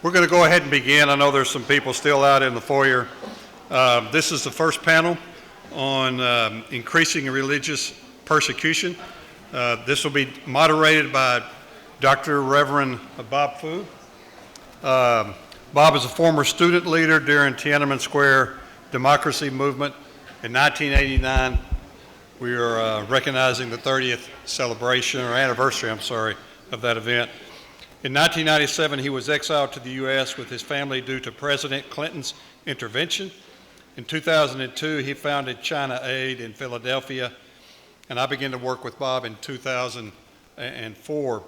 We're going to go ahead and begin. I know there's some people still out in the foyer. This is the first panel on increasing religious persecution. This will be moderated by Dr. Reverend Bob Fu. Bob is a former student leader during Tiananmen Square democracy movement. In 1989, we are recognizing the 30th celebration, or anniversary, of that event. In 1997, he was exiled to the U.S. with his family due to President Clinton's intervention. In 2002, he founded China Aid in Philadelphia, and I began to work with Bob in 2004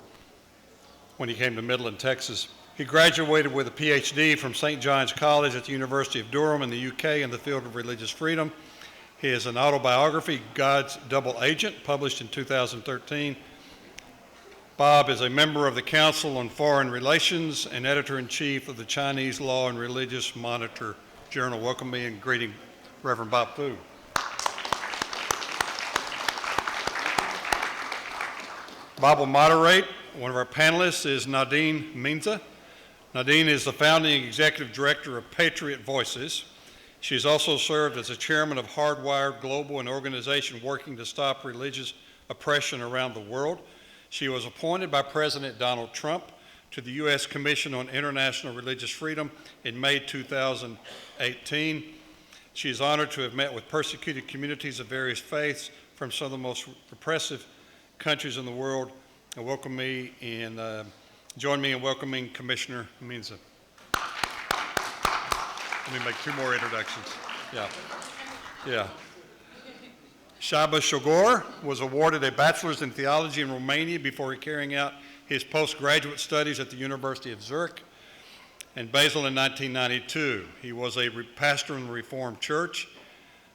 when he came to Midland, Texas. He graduated with a PhD from St. John's College at the University of Durham in the UK in the field of religious freedom. He has an autobiography, God's Double Agent, published in 2013. Bob is a member of the Council on Foreign Relations and editor-in-chief of the Chinese Law and Religious Monitor Journal. Welcome me and greeting Reverend Bob Fu. Bob will moderate. One of our panelists is Nadine Minza. Nadine is the founding executive director of Patriot Voices. She has also served as the chairman of Hardwired Global, an organization working to stop religious oppression around the world. She was appointed by President Donald Trump to the U.S. Commission on International Religious Freedom in May 2018. She is honored to have met with persecuted communities of various faiths from some of the most repressive countries in the world. And join me in welcoming Commissioner Minza. Let me make two more introductions. Yeah. Shaba Shogor was awarded a bachelor's in theology in Romania before carrying out his postgraduate studies at the University of Zurich and Basel in 1992. He was a pastor in the Reformed Church.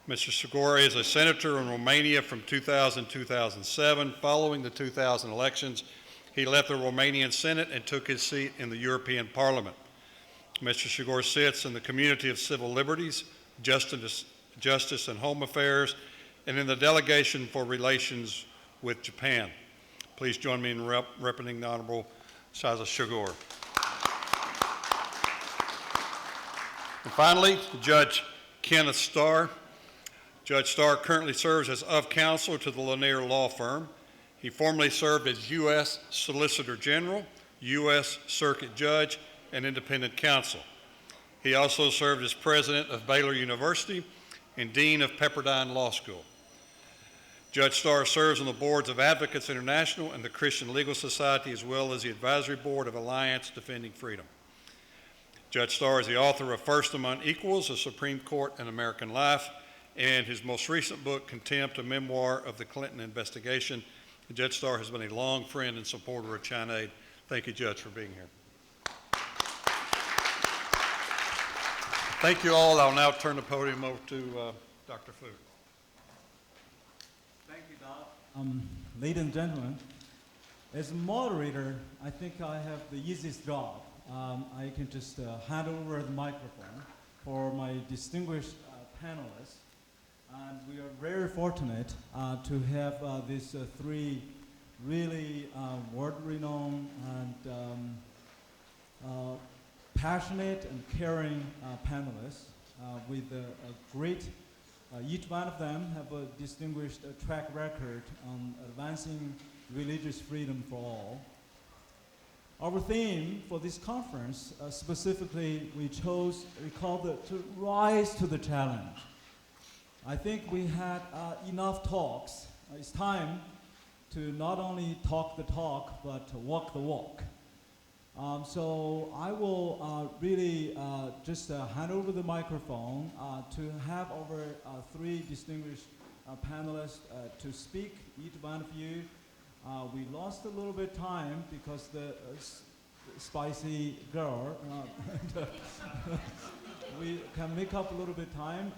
Mr. Shogor is a senator in Romania from 2000 to 2007. Following the 2000 elections, he left the Romanian Senate and took his seat in the European Parliament. Mr. Shogor sits in the Community of Civil Liberties, Justice and Home Affairs, and in the Delegation for Relations with Japan. Please join me in representing the Honorable Shaba Shogor. And finally, Judge Kenneth Starr. Judge Starr currently serves as of counsel to the Lanier Law Firm. He formerly served as U.S. Solicitor General, U.S. Circuit Judge, and independent counsel. He also served as president of Baylor University and dean of Pepperdine Law School. Judge Starr serves on the boards of Advocates International and the Christian Legal Society, as well as the advisory board of Alliance Defending Freedom. Judge Starr is the author of First Among Equals, A Supreme Court and American Life, and his most recent book, Contempt, a memoir of the Clinton investigation. And Judge Starr has been a long friend and supporter of China Aid. Thank you, Judge, for being here. Thank you all. I'll now turn the podium over to Dr. Fu. Thank you, Doc. Ladies and gentlemen, as a moderator, I think I have the easiest job. I can just hand over the microphone for my distinguished panelists. And we are very fortunate to have these three really world-renowned and passionate and caring panelists with a great, each one of them have a distinguished track record on advancing religious freedom for all. Our theme for this conference, specifically, we called it to rise to the challenge. I think we had enough talks. It's time to not only talk the talk, but to walk the walk. So I will really just hand over the microphone to have our three distinguished panelists to speak, each one of you. We lost a little bit of time because the spicy girl, we can make up a little bit of time.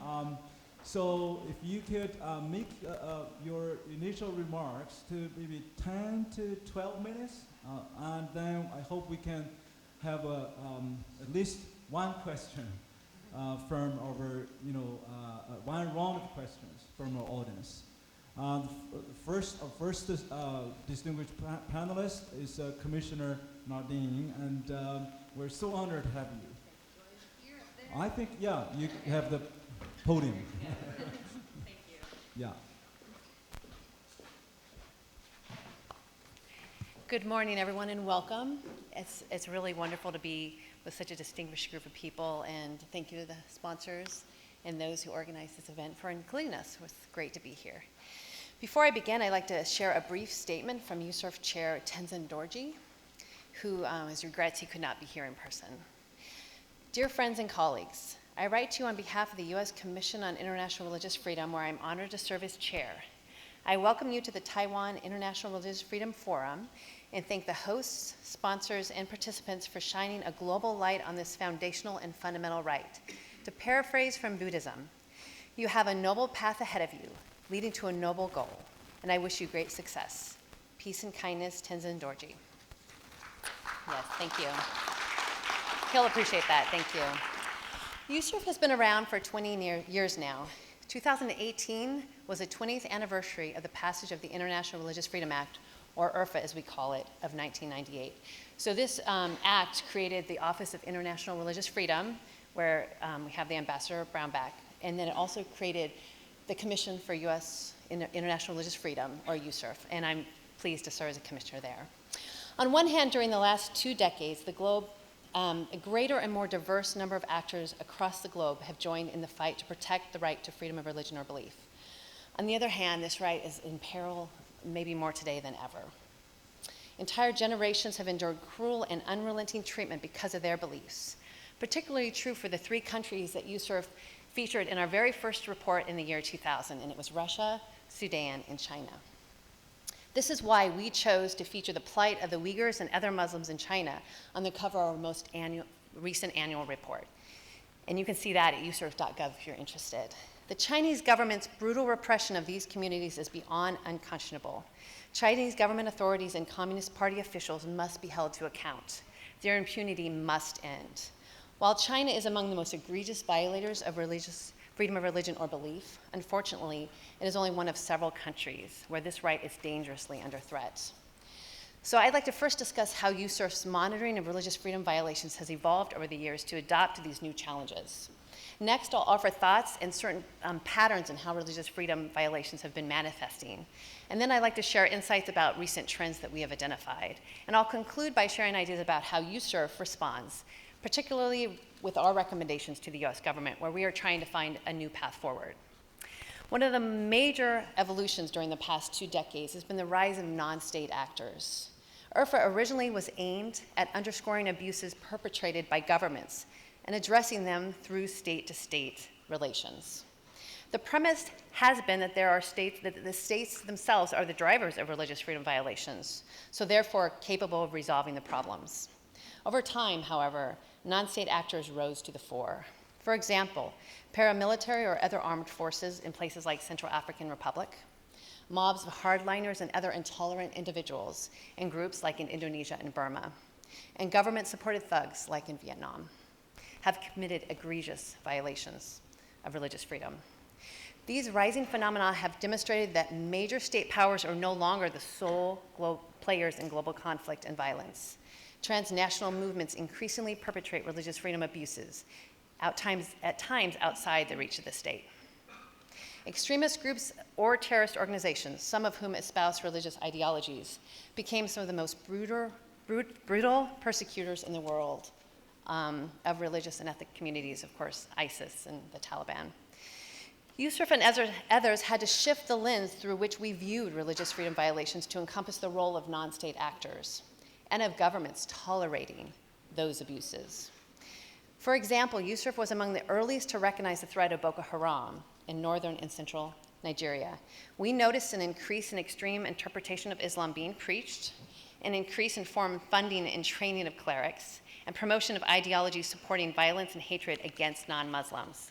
So if you could make your initial remarks to maybe 10 to 12 minutes, and then I hope we can have at least one question from our, one round of questions from our audience. First distinguished panelist is Commissioner Nardin, and we're so honored to have you. I think, yeah, you have the podium. Thank you. Yeah. Good morning, everyone, and welcome. It's really wonderful to be with such a distinguished group of people, and thank you to the sponsors and those who organized this event for including us. It's great to be here. Before I begin, I'd like to share a brief statement from USCIRF Chair Tenzin Dorji, who has regrets he could not be here in person. Dear friends and colleagues, I write to you on behalf of the U.S. Commission on International Religious Freedom, where I'm honored to serve as chair. I welcome you to the Taiwan International Religious Freedom Forum and thank the hosts, sponsors, and participants for shining a global light on this foundational and fundamental right. To paraphrase from Buddhism, you have a noble path ahead of you, leading to a noble goal, and I wish you great success. Peace and kindness, Tenzin Dorji. Yes, thank you. He'll appreciate that, thank you. USCIRF has been around for 20 years now. 2018 was the 20th anniversary of the passage of the International Religious Freedom Act, or IRFA as we call it, of 1998. So this act created the Office of International Religious Freedom, where we have the Ambassador Brownback, and then it also created the Commission for U.S. International Religious Freedom, or USCIRF, and I'm pleased to serve as a commissioner there. On one hand, during the last 2 decades, the globe, a greater and more diverse number of actors across the globe have joined in the fight to protect the right to freedom of religion or belief. On the other hand, this right is in peril maybe more today than ever. Entire generations have endured cruel and unrelenting treatment because of their beliefs. Particularly true for the 3 countries that USCIRF featured in our very first report in the year 2000, and it was Russia, Sudan, and China. This is why we chose to feature the plight of the Uyghurs and other Muslims in China on the cover of our most recent annual report. And you can see that at uscirf.gov if you're interested. The Chinese government's brutal repression of these communities is beyond unconscionable. Chinese government authorities and Communist Party officials must be held to account. Their impunity must end. While China is among the most egregious violators of freedom of religion or belief, unfortunately, it is only one of several countries where this right is dangerously under threat. So I'd like to first discuss how USCIRF's monitoring of religious freedom violations has evolved over the years to adapt to these new challenges. Next, I'll offer thoughts and certain patterns in how religious freedom violations have been manifesting. And then I'd like to share insights about recent trends that we have identified. And I'll conclude by sharing ideas about how USCIRF responds, particularly with our recommendations to the US government, where we are trying to find a new path forward. One of the major evolutions during the past 2 decades has been the rise of non-state actors. IRFA originally was aimed at underscoring abuses perpetrated by governments and addressing them through state-to-state relations. The premise has been that there are states, that the states themselves are the drivers of religious freedom violations, so therefore capable of resolving the problems. Over time, however, non-state actors rose to the fore. For example, paramilitary or other armed forces in places like Central African Republic, mobs of hardliners and other intolerant individuals in groups like in Indonesia and Burma, and government-supported thugs like in Vietnam have committed egregious violations of religious freedom. These rising phenomena have demonstrated that major state powers are no longer the sole players in global conflict and violence. Transnational movements increasingly perpetrate religious freedom abuses, at times outside the reach of the state. Extremist groups or terrorist organizations, some of whom espouse religious ideologies, became some of the most brutal persecutors in the world of religious and ethnic communities, of course, ISIS and the Taliban. USCIRF and others had to shift the lens through which we viewed religious freedom violations to encompass the role of non-state actors and of governments tolerating those abuses. For example, USCIRF was among the earliest to recognize the threat of Boko Haram in northern and central Nigeria. We noticed an increase in extreme interpretation of Islam being preached, an increase in foreign funding and training of clerics, and promotion of ideologies supporting violence and hatred against non-Muslims.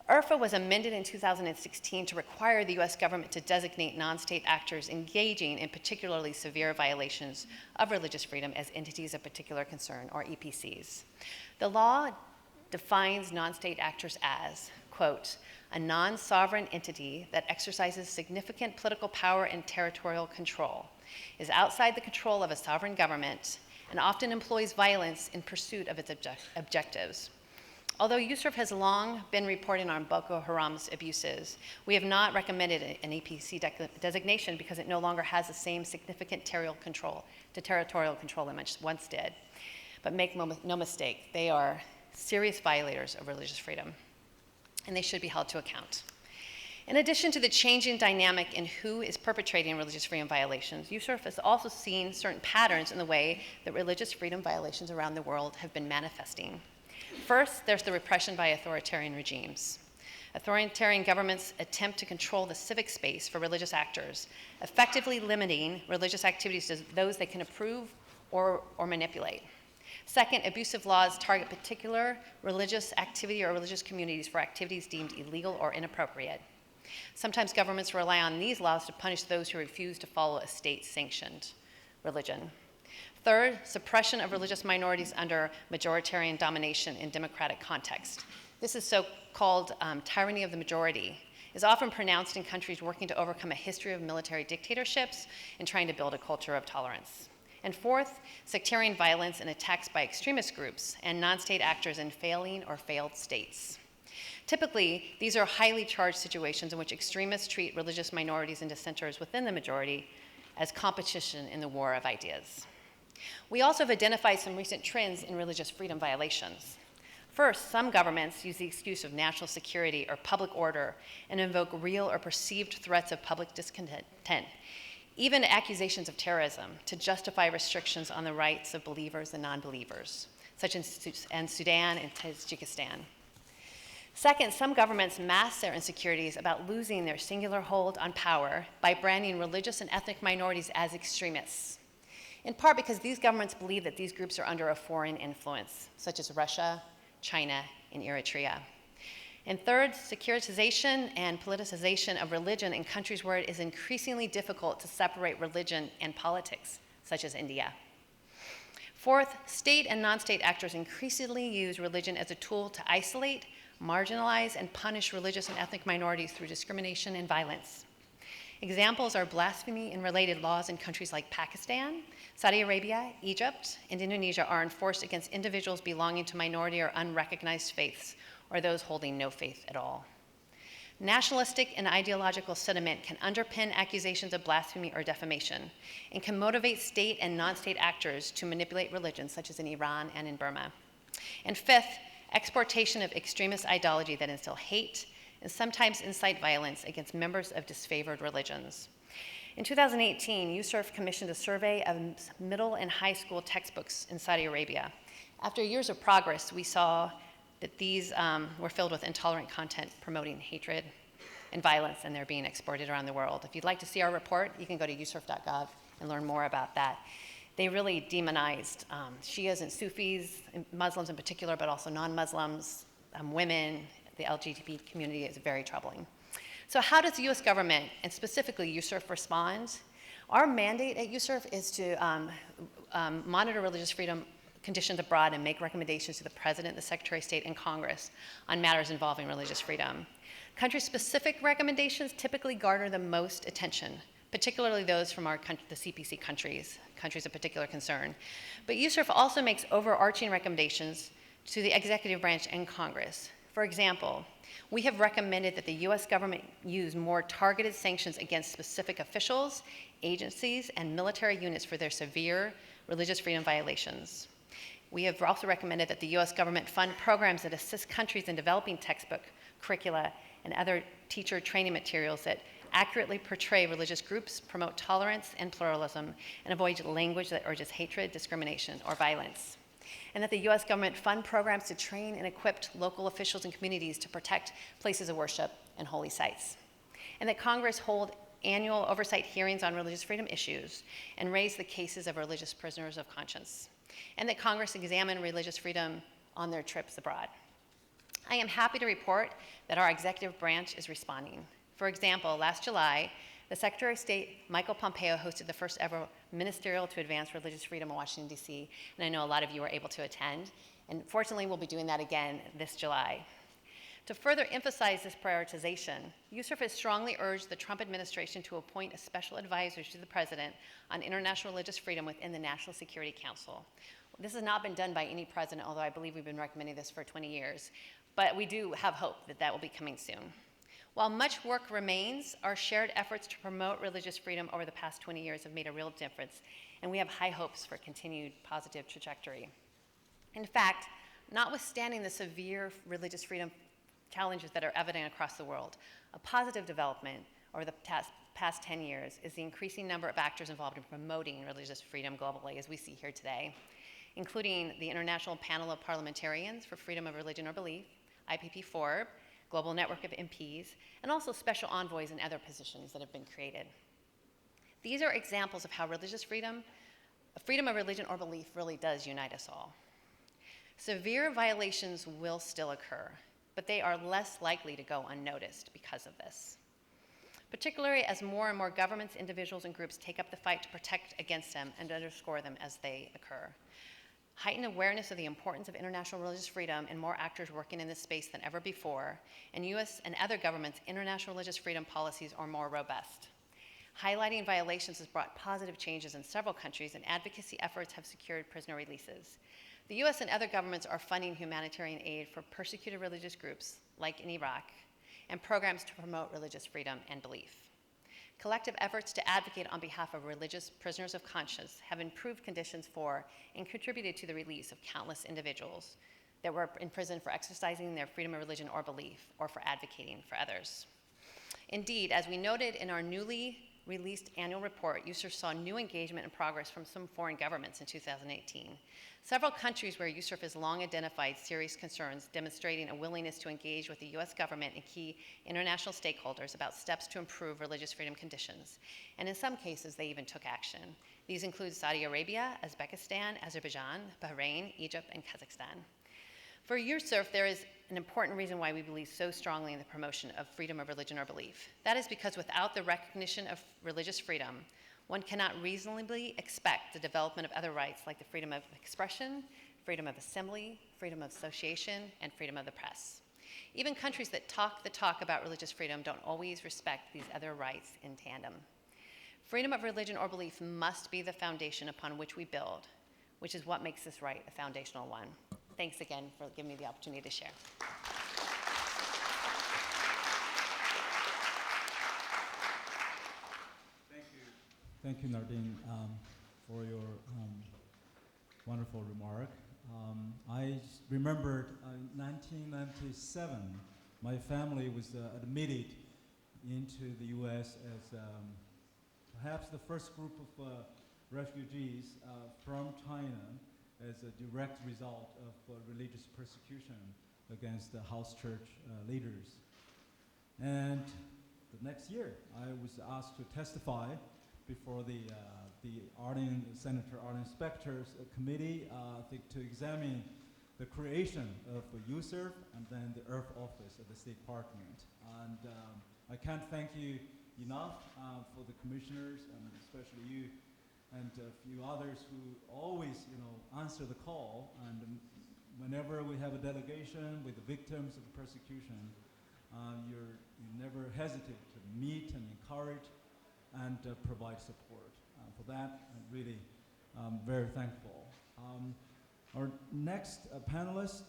IRFA was amended in 2016 to require the US government to designate non-state actors engaging in particularly severe violations of religious freedom as entities of particular concern, or EPCs. The law defines non-state actors as, quote, a non-sovereign entity that exercises significant political power and territorial control, is outside the control of a sovereign government, and often employs violence in pursuit of its objectives. Although TIRFF has long been reporting on Boko Haram's abuses, we have not recommended an APC designation because it no longer has the same significant territorial control it once did. But make no mistake, they are serious violators of religious freedom, and they should be held to account. In addition to the changing dynamic in who is perpetrating religious freedom violations, TIRFF has also seen certain patterns in the way that religious freedom violations around the world have been manifesting. First, there's the repression by authoritarian regimes. Authoritarian governments attempt to control the civic space for religious actors, effectively limiting religious activities to those they can approve or manipulate. Second, abusive laws target particular religious activity or religious communities for activities deemed illegal or inappropriate. Sometimes governments rely on these laws to punish those who refuse to follow a state-sanctioned religion. Third, suppression of religious minorities under majoritarian domination in democratic context. This is so-called tyranny of the majority, is often pronounced in countries working to overcome a history of military dictatorships and trying to build a culture of tolerance. And fourth, sectarian violence and attacks by extremist groups and non-state actors in failing or failed states. Typically, these are highly charged situations in which extremists treat religious minorities and dissenters within the majority as competition in the war of ideas. We also have identified some recent trends in religious freedom violations. First, some governments use the excuse of national security or public order and invoke real or perceived threats of public discontent, even accusations of terrorism, to justify restrictions on the rights of believers and non-believers, such as in Sudan and Tajikistan. Second, some governments mask their insecurities about losing their singular hold on power by branding religious and ethnic minorities as extremists, in part because these governments believe that these groups are under a foreign influence, such as Russia, China, and Eritrea. And third, securitization and politicization of religion in countries where it is increasingly difficult to separate religion and politics, such as India. Fourth, state and non-state actors increasingly use religion as a tool to isolate, marginalize, and punish religious and ethnic minorities through discrimination and violence. Examples are blasphemy and related laws in countries like Pakistan, Saudi Arabia, Egypt, and Indonesia are enforced against individuals belonging to minority or unrecognized faiths, or those holding no faith at all. Nationalistic and ideological sentiment can underpin accusations of blasphemy or defamation, and can motivate state and non-state actors to manipulate religion, such as in Iran and in Burma. And fifth, exportation of extremist ideology that instill hate and sometimes incite violence against members of disfavored religions. In 2018, TIRFF commissioned a survey of middle and high school textbooks in Saudi Arabia. After years of progress, we saw that these were filled with intolerant content promoting hatred and violence, and they're being exported around the world. If you'd like to see our report, you can go to usurf.gov and learn more about that. They really demonized Shias and Sufis, and Muslims in particular, but also non-Muslims, women. The LGBT community is very troubling. So how does the US government, and specifically TIRFF, respond? Our mandate at TIRFF is to monitor religious freedom conditions abroad and make recommendations to the President, the Secretary of State, and Congress on matters involving religious freedom. Country-specific recommendations typically garner the most attention, particularly those from the CPC countries of particular concern. But TIRFF also makes overarching recommendations to the executive branch and Congress. For example, we have recommended that the US government use more targeted sanctions against specific officials, agencies, and military units for their severe religious freedom violations. We have also recommended that the US government fund programs that assist countries in developing textbook, curricula, and other teacher training materials that accurately portray religious groups, promote tolerance and pluralism, and avoid language that urges hatred, discrimination, or violence. And that the US government fund programs to train and equip local officials and communities to protect places of worship and holy sites. And that Congress hold annual oversight hearings on religious freedom issues and raise the cases of religious prisoners of conscience. And that Congress examine religious freedom on their trips abroad. I am happy to report that our executive branch is responding. For example, last July, the Secretary of State, Michael Pompeo, hosted the first ever ministerial to advance religious freedom in Washington, D.C., and I know a lot of you were able to attend. And fortunately, we'll be doing that again this July. To further emphasize this prioritization, USCIRF has strongly urged the Trump administration to appoint a special advisor to the president on international religious freedom within the National Security Council. This has not been done by any president, although I believe we've been recommending this for 20 years, but we do have hope that that will be coming soon. While much work remains, our shared efforts to promote religious freedom over the past 20 years have made a real difference, and we have high hopes for continued positive trajectory. In fact, notwithstanding the severe religious freedom challenges that are evident across the world, a positive development over the past 10 years is the increasing number of actors involved in promoting religious freedom globally, as we see here today, including the International Panel of Parliamentarians for Freedom of Religion or Belief, IPP4, Global Network of MPs, and also special envoys and other positions that have been created. These are examples of how religious freedom of religion or belief really does unite us all. Severe violations will still occur, but they are less likely to go unnoticed because of this, particularly as more and more governments, individuals, and groups take up the fight to protect against them and underscore them as they occur. Heightened awareness of the importance of international religious freedom and more actors working in this space than ever before, and U.S. and other governments' international religious freedom policies are more robust. Highlighting violations has brought positive changes in several countries, and advocacy efforts have secured prisoner releases. The U.S. and other governments are funding humanitarian aid for persecuted religious groups, like in Iraq, and programs to promote religious freedom and belief. Collective efforts to advocate on behalf of religious prisoners of conscience have improved conditions for and contributed to the release of countless individuals that were in prison for exercising their freedom of religion or belief, or for advocating for others. Indeed, as we noted in our newly released annual report, USCIRF saw new engagement and progress from some foreign governments in 2018. Several countries where USCIRF has long identified serious concerns, demonstrating a willingness to engage with the U.S. government and key international stakeholders about steps to improve religious freedom conditions. And in some cases, they even took action. These include Saudi Arabia, Uzbekistan, Azerbaijan, Bahrain, Egypt, and Kazakhstan. For USCIRF, there is an important reason why we believe so strongly in the promotion of freedom of religion or belief. That is because without the recognition of religious freedom, one cannot reasonably expect the development of other rights like the freedom of expression, freedom of assembly, freedom of association, and freedom of the press. Even countries that talk the talk about religious freedom don't always respect these other rights in tandem. Freedom of religion or belief must be the foundation upon which we build, which is what makes this right a foundational one. Thanks again for giving me the opportunity to share. Thank you, Nardine, for your wonderful remark. I remembered in 1997, my family was admitted into the U.S. as perhaps the first group of refugees from China as a direct result of religious persecution against the house church leaders. And the next year, I was asked to testify before the Senator Arlen Specter's committee, I think, to examine the creation of USCIRF and then the IRF office of the State Department. And I can't thank you enough for the commissioners, and especially you, and a few others who always, answer the call. And whenever we have a delegation with the victims of persecution, you never hesitate to meet and encourage and provide support. For that, I'm really very thankful. Our next panelist,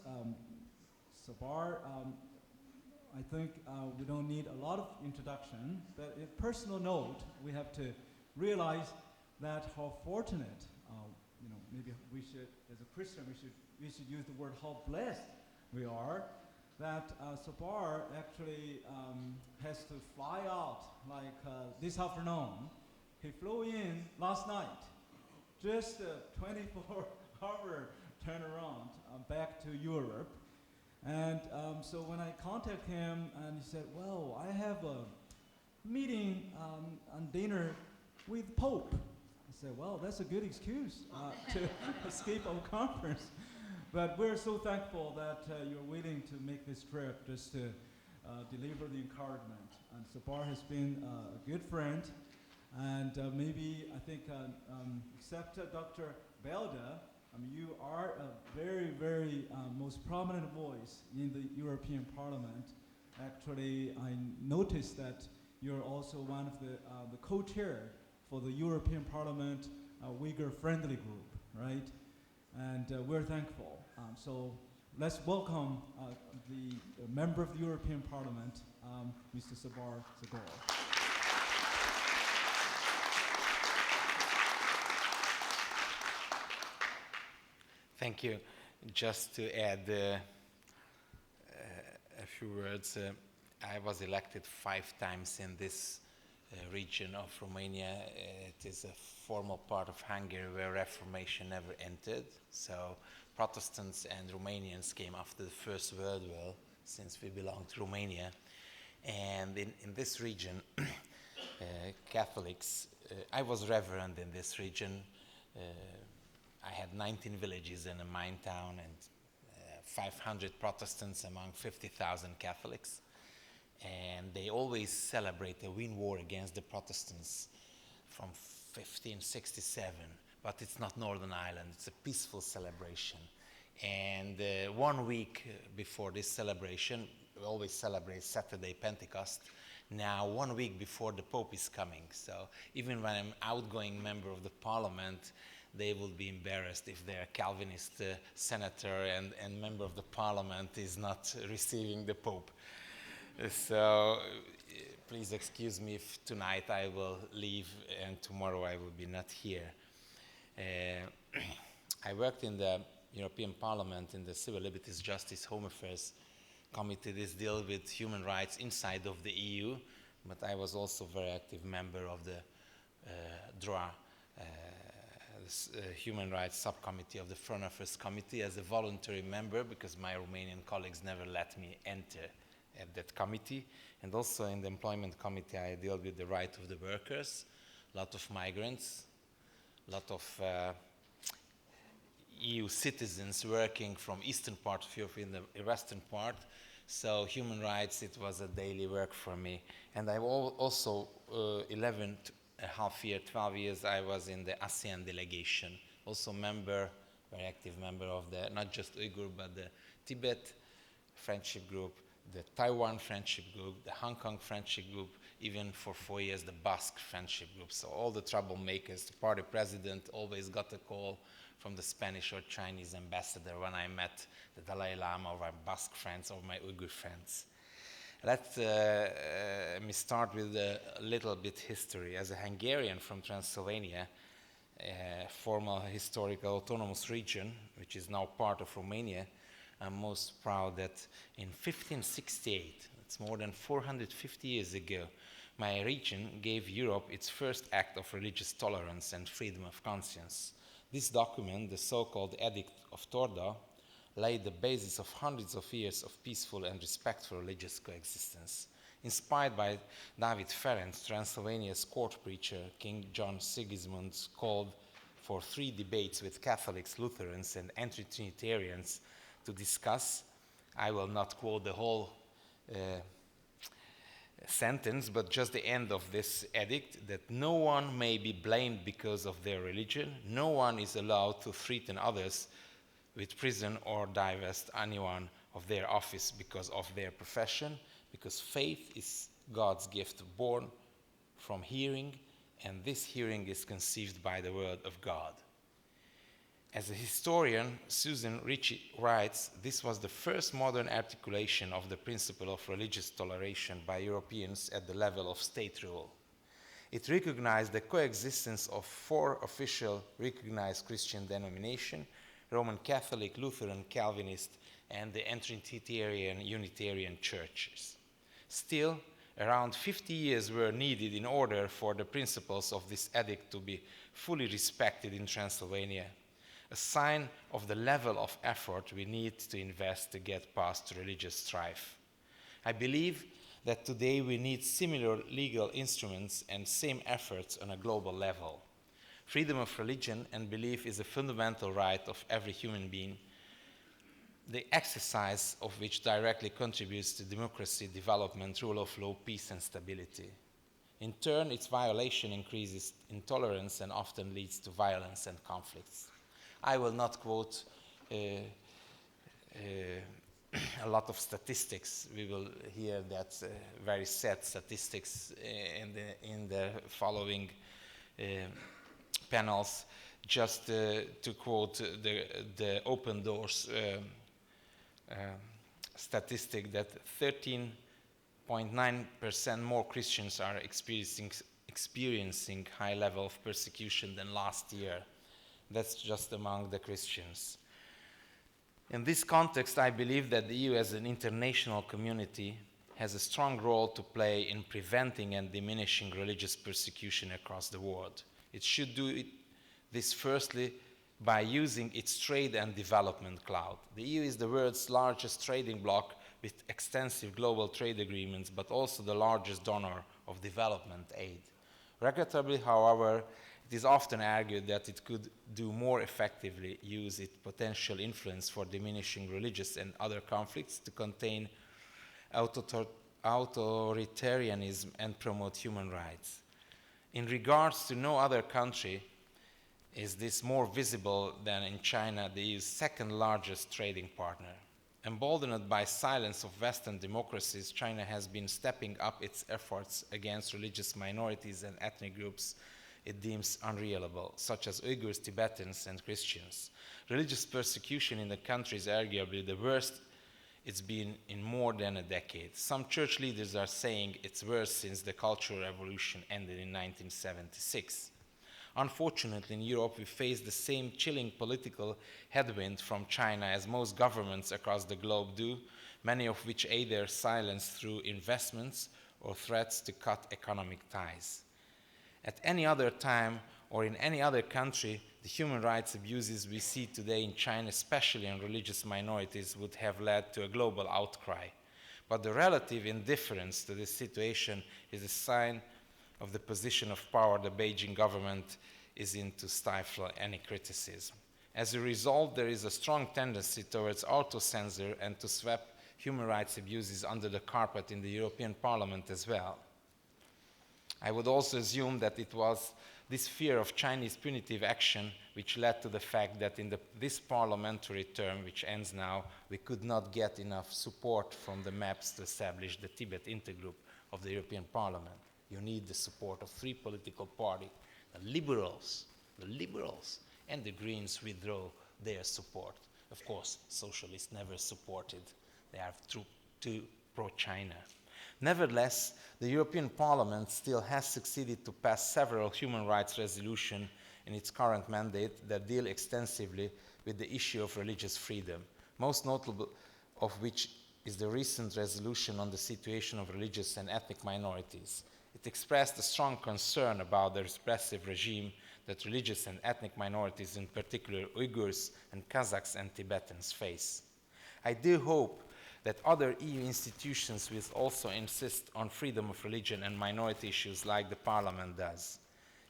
Sabar, I think we don't need a lot of introduction, but a personal note, we have to realize that how fortunate, maybe we should, as a Christian, we should use the word how blessed we are, that Sabar actually has to fly out like this afternoon. He flew in last night, just a 24-hour turnaround back to Europe. And so when I contacted him, and he said, well, I have a meeting and dinner with Pope. I said, well, that's a good excuse to escape our conference. But we're so thankful that you're willing to make this trip just to deliver the encouragement. And Sabar has been a good friend. And maybe, I think, except Dr. Belda, You are a very, very most prominent voice in the European Parliament. Actually, I noticed that you're also one of the co-chair for the European Parliament Uyghur-friendly group, right? And we're thankful. So let's welcome the member of the European Parliament, Mr. Sabar Zagor. Thank you. Just to add a few words, I was elected 5 times in this region of Romania. It is a formal part of Hungary where Reformation never entered. So Protestants and Romanians came after the First World War, since we belong to Romania. And in this region, Catholics, I was reverend in this region. I had 19 villages in a mine town and 500 Protestants among 50,000 Catholics. And they always celebrate a win war against the Protestants from 1567. But it's not Northern Ireland, it's a peaceful celebration. And 1 week before this celebration, we always celebrate Saturday Pentecost. Now 1 week before the Pope is coming. So even when I'm outgoing member of the Parliament, they will be embarrassed if their Calvinist senator and member of the Parliament is not receiving the Pope. So please excuse me if tonight I will leave and tomorrow I will be not here. I worked in the European Parliament in the Civil Liberties, Justice, Home Affairs Committee. This deals with human rights inside of the EU, but I was also a very active member of the DROA, Human Rights Subcommittee of the Foreign Affairs Committee as a voluntary member because my Romanian colleagues never let me enter at that committee. And also in the Employment Committee, I deal with the right of the workers, a lot of migrants, a lot of EU citizens working from eastern part of Europe in the western part. So human rights, it was a daily work for me. And I also 12 years, I was in the ASEAN delegation, also member, very active member of the, not just Uyghur, but the Tibet Friendship Group, the Taiwan Friendship Group, the Hong Kong Friendship Group, even for 4 years, the Basque Friendship Group. So all the troublemakers, the party president always got a call from the Spanish or Chinese ambassador when I met the Dalai Lama or my Basque friends or my Uyghur friends. Let me start with a little bit history. As a Hungarian from Transylvania, a former historical autonomous region, which is now part of Romania, I'm most proud that in 1568, it's more than 450 years ago, my region gave Europe its first act of religious tolerance and freedom of conscience. This document, the so-called Edict of Torda, laid the basis of hundreds of years of peaceful and respectful religious coexistence. Inspired by David Ferenc, Transylvania's court preacher, King John Sigismund called for 3 debates with Catholics, Lutherans, and anti-Trinitarians to discuss. I will not quote the whole sentence, but just the end of this edict, that no one may be blamed because of their religion, no one is allowed to threaten others with prison or divest anyone of their office because of their profession, because faith is God's gift born from hearing, and this hearing is conceived by the word of God. As a historian, Susan Ritchie writes, this was the first modern articulation of the principle of religious toleration by Europeans at the level of state rule. It recognized the coexistence of 4 official recognized Christian denominations, Roman Catholic, Lutheran, Calvinist, and the Trinitarian Unitarian churches. Still, around 50 years were needed in order for the principles of this edict to be fully respected in Transylvania, a sign of the level of effort we need to invest to get past religious strife. I believe that today we need similar legal instruments and same efforts on a global level. Freedom of religion and belief is a fundamental right of every human being, the exercise of which directly contributes to democracy, development, rule of law, peace, and stability. In turn, its violation increases intolerance and often leads to violence and conflicts. I will not quote uh, a lot of statistics. We will hear that very sad statistics in the following panels. Just to quote the Open Doors statistic that 13.9% more Christians are experiencing high level of persecution than last year. That's just among the Christians. In this context, I believe that the EU as an international community has a strong role to play in preventing and diminishing religious persecution across the world. It should do this firstly by using its trade and development cloud. The EU is the world's largest trading bloc with extensive global trade agreements, but also the largest donor of development aid. Regrettably, however, it is often argued that it could do more effectively use its potential influence for diminishing religious and other conflicts to contain authoritarianism and promote human rights. In regards to no other country is this more visible than in China, the EU's second largest trading partner. Emboldened by silence of Western democracies, China has been stepping up its efforts against religious minorities and ethnic groups it deems unreliable, such as Uyghurs, Tibetans, and Christians. Religious persecution in the country is arguably the worst it's been in more than a decade. Some church leaders are saying it's worse since the Cultural Revolution ended in 1976. Unfortunately, in Europe, we face the same chilling political headwind from China as most governments across the globe do, many of which either silence through investments or threats to cut economic ties. At any other time or in any other country, the human rights abuses we see today in China, especially on religious minorities, would have led to a global outcry. But the relative indifference to this situation is a sign of the position of power the Beijing government is in to stifle any criticism. As a result, there is a strong tendency towards auto-censor and to sweep human rights abuses under the carpet in the European Parliament as well. I would also assume that it was this fear of Chinese punitive action which led to the fact that in this parliamentary term, which ends now, we could not get enough support from the maps to establish the Tibet Intergroup of the European Parliament. You need the support of three political parties. The Liberals, and the Greens withdraw their support. Of course, socialists never supported. They are too pro-China. Nevertheless, the European Parliament still has succeeded to pass several human rights resolutions in its current mandate that deal extensively with the issue of religious freedom, most notable of which is the recent resolution on the situation of religious and ethnic minorities. It expressed a strong concern about the repressive regime that religious and ethnic minorities, in particular Uyghurs and Kazakhs and Tibetans, face. I do hope that other EU institutions will also insist on freedom of religion and minority issues like the Parliament does.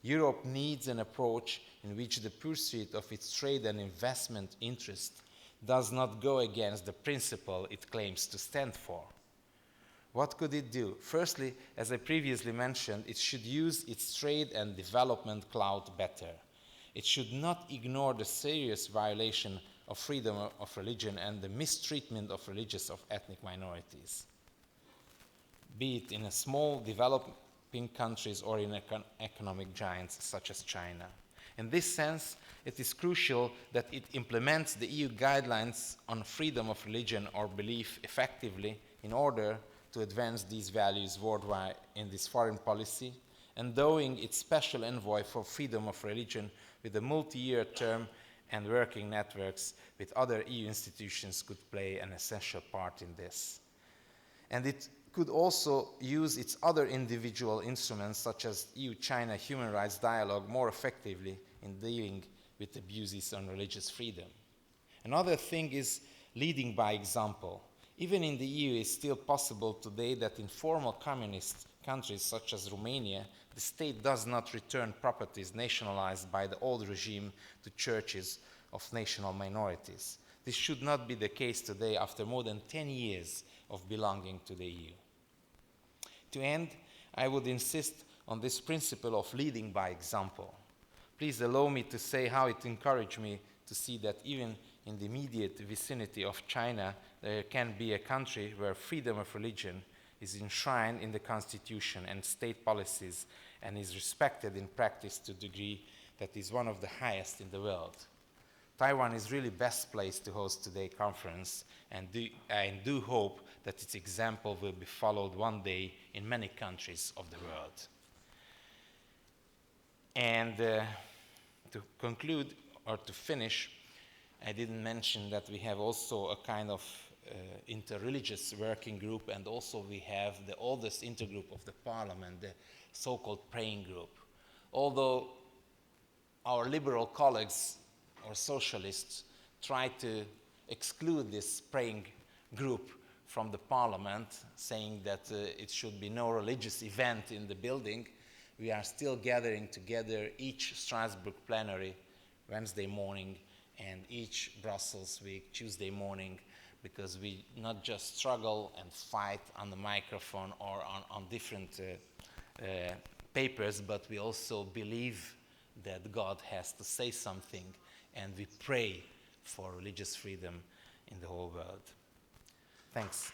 Europe needs an approach in which the pursuit of its trade and investment interests does not go against the principle it claims to stand for. What could it do? Firstly, as I previously mentioned, it should use its trade and development clout better. It should not ignore the serious violation of freedom of religion and the mistreatment of religious of ethnic minorities, be it in a small developing countries or in economic giants such as China. In this sense, it is crucial that it implements the EU guidelines on freedom of religion or belief effectively in order to advance these values worldwide in this foreign policy, endowing its special envoy for freedom of religion with a multi-year term and working networks with other EU institutions could play an essential part in this. And it could also use its other individual instruments such as EU-China human rights dialogue more effectively in dealing with abuses on religious freedom. Another thing is leading by example. Even in the EU, it is still possible today that in former communist countries such as Romania, the state does not return properties nationalized by the old regime to churches of national minorities. This should not be the case today after more than 10 years of belonging to the EU. To end, I would insist on this principle of leading by example. Please allow me to say how it encouraged me to see that even in the immediate vicinity of China, there can be a country where freedom of religion is enshrined in the constitution and state policies and is respected in practice to a degree that is one of the highest in the world. Taiwan is really best place to host today's conference, and I do hope that its example will be followed one day in many countries of the world. And to conclude, or to finish, I didn't mention that we have also a kind of interreligious working group, and also we have the oldest intergroup of the parliament, the so-called praying group. Although our liberal colleagues or socialists try to exclude this praying group from the parliament, saying that it should be no religious event in the building, we are still gathering together each Strasbourg plenary Wednesday morning and each Brussels week Tuesday morning, because we not just struggle and fight on the microphone or on different papers, but we also believe that God has to say something, and we pray for religious freedom in the whole world. Thanks.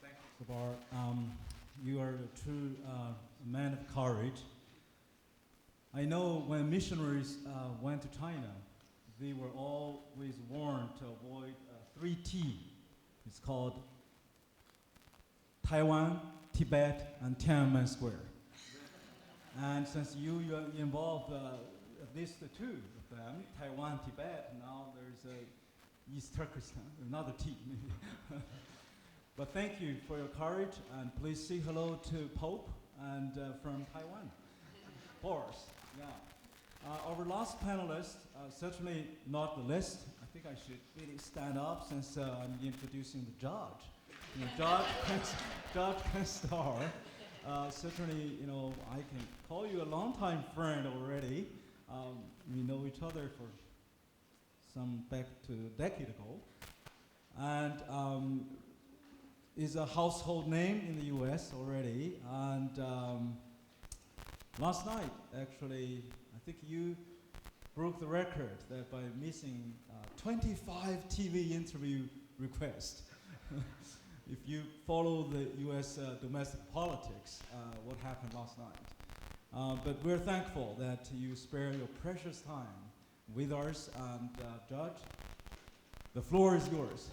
Thank you, Sabar. You are a true man of courage. I know when missionaries went to China, they were always warned to avoid 3T. It's called Taiwan, Tibet, and Tiananmen Square. And since you are involved at least the two of them, Taiwan, Tibet, now there's East Turkestan, another T maybe. But thank you for your courage, and please say hello to Pope and from Taiwan. Boris, yeah. Our last panelist, certainly not the least. I think I should really stand up since I'm introducing the judge. You know, Judge Star. Certainly, you know, I can call you a longtime friend already. We know each other for back to a decade ago. And is a household name in the US already. And last night, actually, I think you broke the record that by missing 25 TV interview requests. If you follow the US domestic politics, what happened last night. But we're thankful that you spare your precious time with us, and Judge, the floor is yours.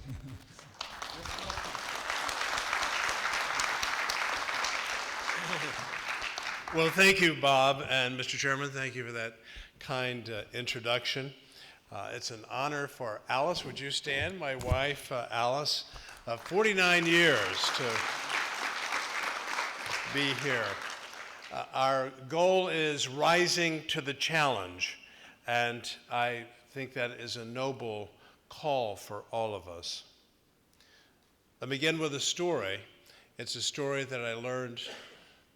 Well, thank you, Bob, and Mr. Chairman, thank you for that kind introduction. It's an honor for Alice. Would you stand? My wife, Alice, 49 years to be here. Our goal is rising to the challenge, and I think that is a noble call for all of us. Let me begin with a story. It's a story that I learned,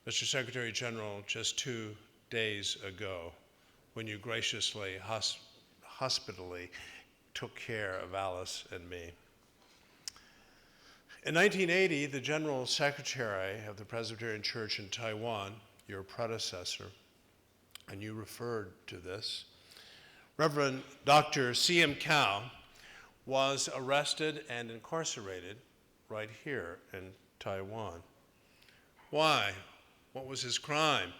Mr. Secretary General, just 2 days ago, when you graciously, hospitably took care of Alice and me. In 1980, the General Secretary of the Presbyterian Church in Taiwan, your predecessor, and you referred to this, Reverend Dr. C.M. Cao, was arrested and incarcerated right here in Taiwan. Why? What was his crime?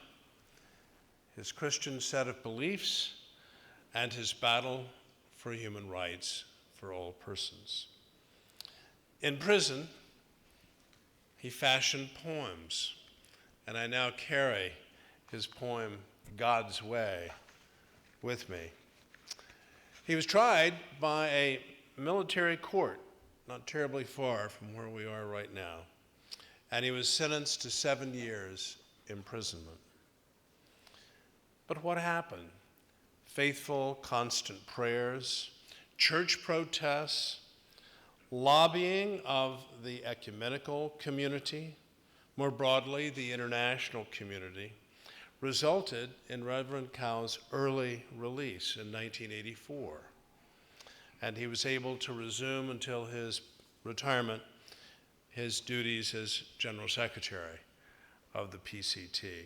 His Christian set of beliefs and his battle for human rights for all persons. In prison, he fashioned poems, and I now carry his poem, God's Way, with me. He was tried by a military court, not terribly far from where we are right now, and he was sentenced to 7 years imprisonment. But what happened? Faithful, constant prayers, church protests, lobbying of the ecumenical community, more broadly the international community, resulted in Reverend Cao's early release in 1984. And he was able to resume until his retirement his duties as General Secretary. of the PCT.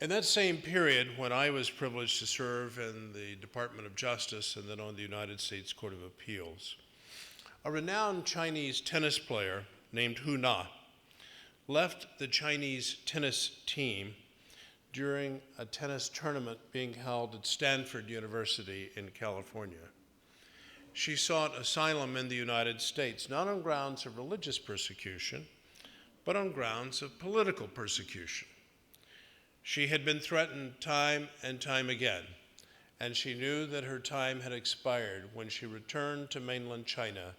In that same period, when I was privileged to serve in the Department of Justice and then on the United States Court of Appeals, a renowned Chinese tennis player named Hu Na left the Chinese tennis team during a tennis tournament being held at Stanford University in California. She sought asylum in the United States, not on grounds of religious persecution, but on grounds of political persecution. She had been threatened time and time again, and she knew that her time had expired when she returned to mainland China.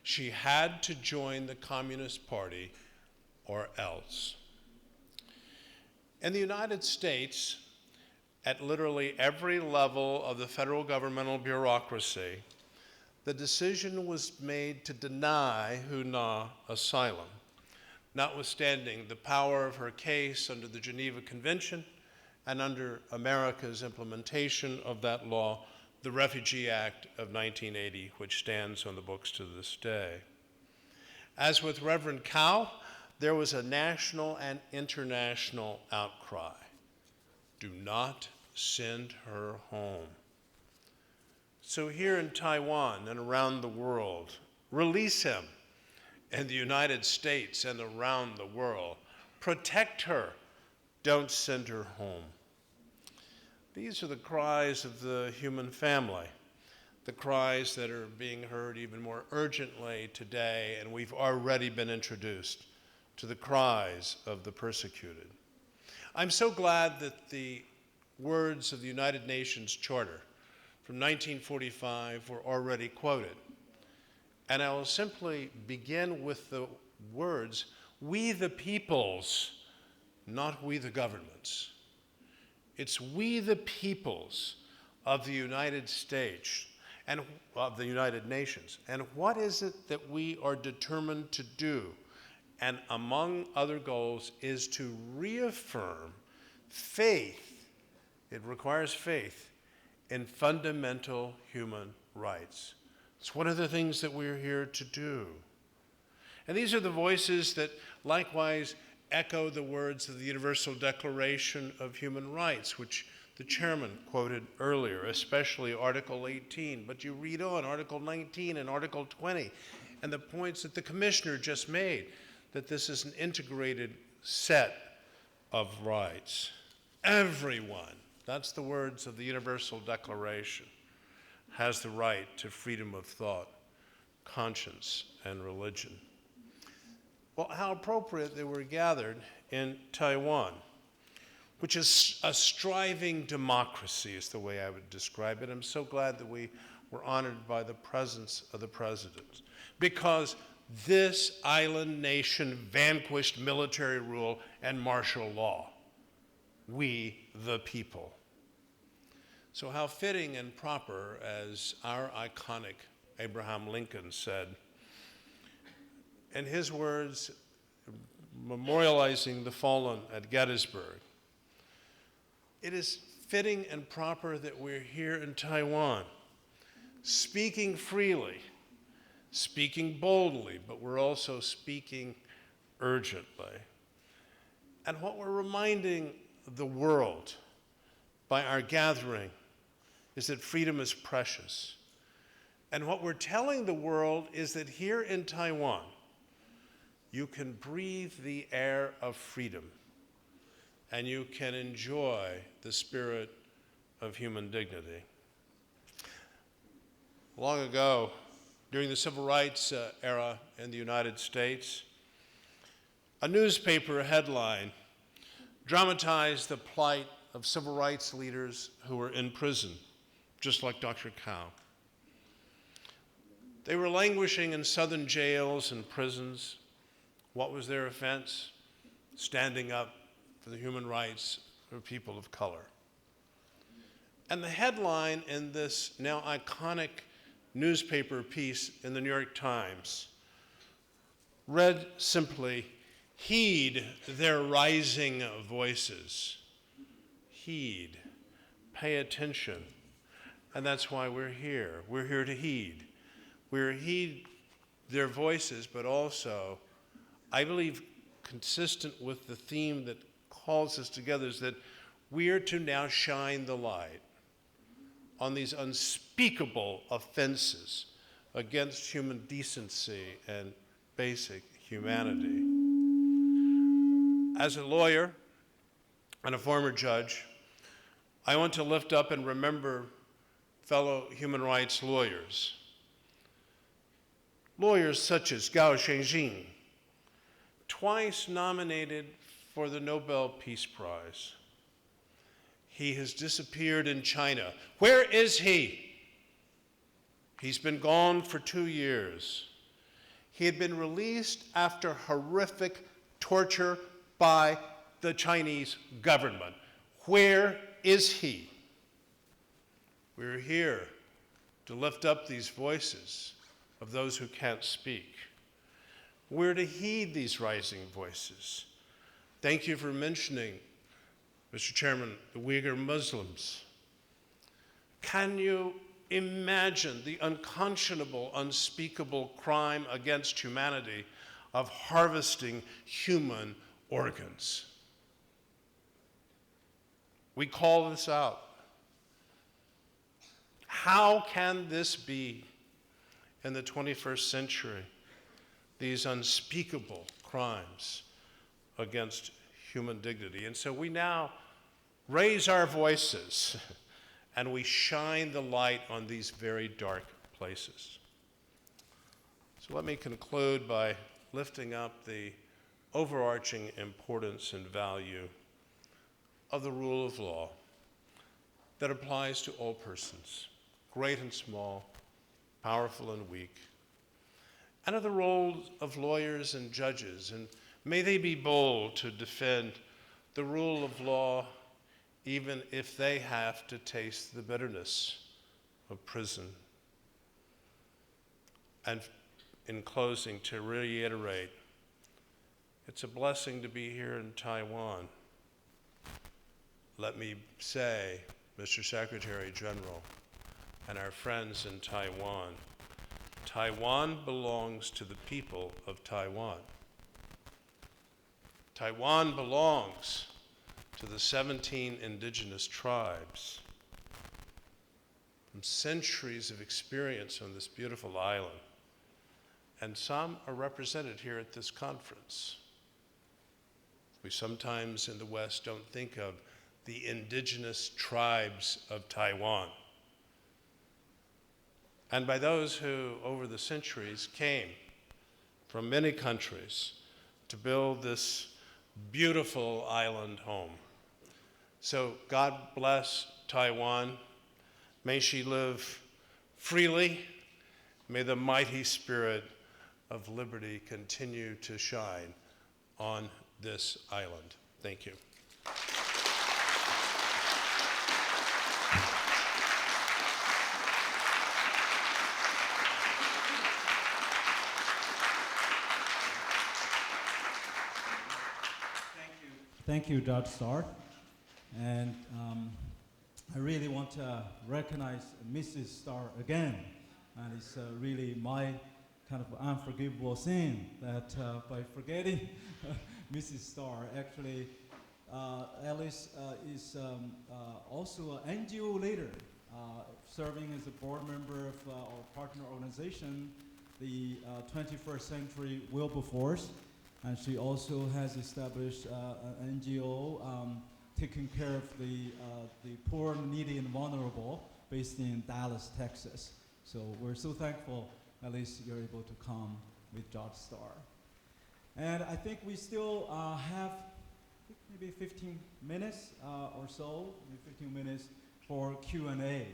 She had to join the Communist Party or else. In the United States, at literally every level of the federal governmental bureaucracy, the decision was made to deny Hu Na asylum, notwithstanding the power of her case under the Geneva Convention and under America's implementation of that law, the Refugee Act of 1980, which stands on the books to this day. As with Reverend Cao, there was a national and international outcry. Do not send her home. So here in Taiwan and around the world, release him. In the United States and around the world, protect her. Don't send her home. These are the cries of the human family, the cries that are being heard even more urgently today, and we've already been introduced to the cries of the persecuted. I'm so glad that the words of the United Nations Charter from 1945 were already quoted. And I will simply begin with the words, we the peoples, not we the governments. It's we the peoples of the United States and of the United Nations. And what is it that we are determined to do? And among other goals is to reaffirm faith, it requires faith, in fundamental human rights. It's one of the things that we're here to do. And these are the voices that likewise echo the words of the Universal Declaration of Human Rights, which the chairman quoted earlier, especially Article 18. But you read on Article 19 and Article 20, and the points that the commissioner just made, that this is an integrated set of rights. Everyone, that's the words of the Universal Declaration, has the right to freedom of thought, conscience, and religion. Well, how appropriate that we're gathered in Taiwan, which is a striving democracy, is the way I would describe it. I'm so glad that we were honored by the presence of the president, because this island nation vanquished military rule and martial law. We the people. So how fitting and proper, as our iconic Abraham Lincoln said, in his words, memorializing the fallen at Gettysburg, it is fitting and proper that we're here in Taiwan, speaking freely, speaking boldly, but we're also speaking urgently. And what we're reminding the world by our gathering is that freedom is precious. And what we're telling the world is that here in Taiwan, you can breathe the air of freedom, and you can enjoy the spirit of human dignity. Long ago, during the civil rights era in the United States, a newspaper headline dramatized the plight of civil rights leaders who were in prison, just like Dr. Cao. They were languishing in southern jails and prisons. What was their offense? Standing up for the human rights of people of color. And the headline in this now iconic newspaper piece in the New York Times read simply, "Heed their rising voices." Heed, pay attention. And that's why we're here. We're here to heed. We're heed their voices, but also, I believe, consistent with the theme that calls us together, is that we are to now shine the light on these unspeakable offenses against human decency and basic humanity. As a lawyer and a former judge, I want to lift up and remember fellow human rights lawyers. Lawyers such as Gao Shengjing, twice nominated for the Nobel Peace Prize. He has disappeared in China. Where is he? He's been gone for 2 years. He had been released after horrific torture by the Chinese government. Where is he? We're here to lift up these voices of those who can't speak. We're to heed these rising voices. Thank you for mentioning, Mr. Chairman, the Uyghur Muslims. Can you imagine the unconscionable, unspeakable crime against humanity of harvesting human organs? We call this out. How can this be in the 21st century, these unspeakable crimes against human dignity? And so we now raise our voices and we shine the light on these very dark places. So let me conclude by lifting up the overarching importance and value of the rule of law that applies to all persons, great and small, powerful and weak, and of the role of lawyers and judges. And may they be bold to defend the rule of law even if they have to taste the bitterness of prison. And in closing, to reiterate, it's a blessing to be here in Taiwan. Let me say, Mr. Secretary General, and our friends in Taiwan, Taiwan belongs to the people of Taiwan. Taiwan belongs to the 17 indigenous tribes. From centuries of experience on this beautiful island, and some are represented here at this conference. We sometimes in the West don't think of the indigenous tribes of Taiwan, and by those who over the centuries came from many countries to build this beautiful island home. So God bless Taiwan. May she live freely. May the mighty spirit of liberty continue to shine on this island. Thank you. Thank you, Dr. Starr. And I really want to recognize Mrs. Starr again. And it's really my kind of unforgivable sin that by forgetting Mrs. Starr, actually, Alice is also an NGO leader, serving as a board member of our partner organization, the 21st Century Wilberforce. And she also has established an NGO taking care of the poor, needy, and vulnerable based in Dallas, Texas. So we're so thankful, at least you're able to come with Dr. Starr. And I think we still have maybe 15 minutes or so, maybe 15 minutes for Q&A.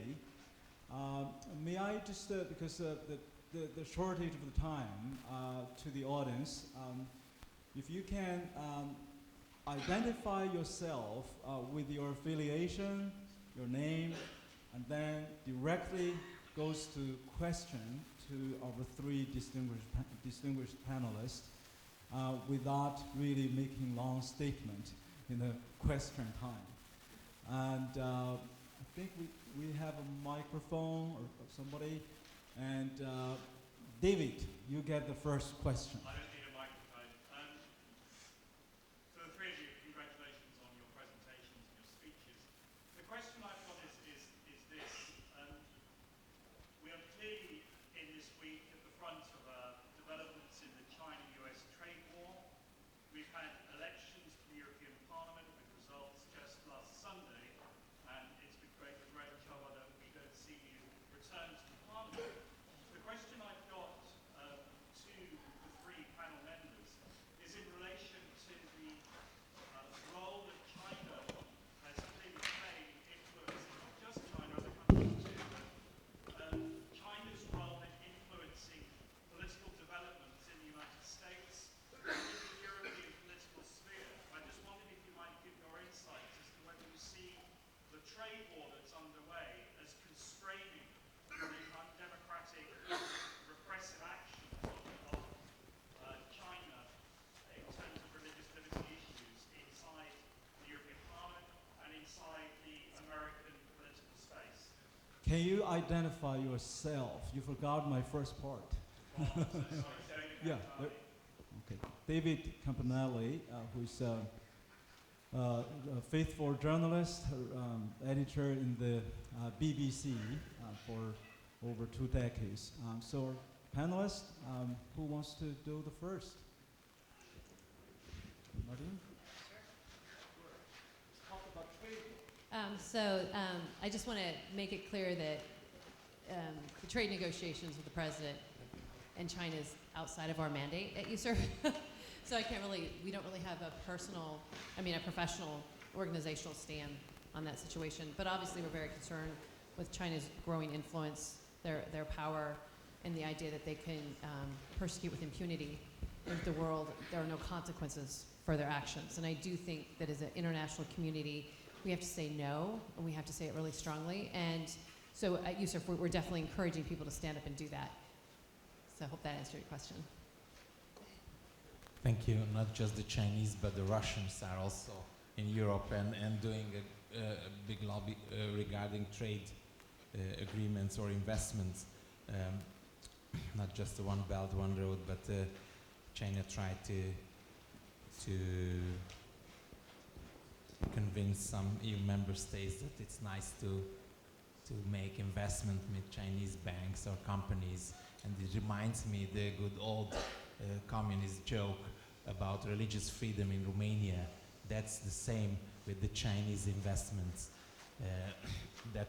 May I just, because the shortage of the time, to the audience, if you can identify yourself with your affiliation, your name, and then directly goes to question to our three distinguished panelists without really making long statement in the question time. And I think we have a microphone or somebody. And David, you get the first question. I don't need a microphone. trade war that's underway as constraining the undemocratic, repressive actions of China in terms of religious liberty issues inside the European Parliament and inside the American political space. Can you identify yourself? You forgot my first part. Yeah. Okay. David Campanelli, who's a faithful journalist, editor in the BBC for over 2 decades. So, panelists, who wants to do the first? Martin? I just want to make it clear that the trade negotiations with the president and China is outside of our mandate at USERF. So we don't really have a professional organizational stand on that situation. But obviously we're very concerned with China's growing influence, their power, and the idea that they can persecute with impunity if the world, there are no consequences for their actions. And I do think that as an international community, we have to say no, and we have to say it really strongly. And so at USERF, we're definitely encouraging people to stand up and do that. So I hope that answered your question. Thank you. Not just the Chinese, but the Russians are also in Europe and doing a big lobby regarding trade agreements or investments. Not just the One Belt, One Road, but China tried to convince some EU member states that it's nice to make investment with Chinese banks or companies. And it reminds me the good old communist joke about religious freedom in Romania. That's the same with the Chinese investments. That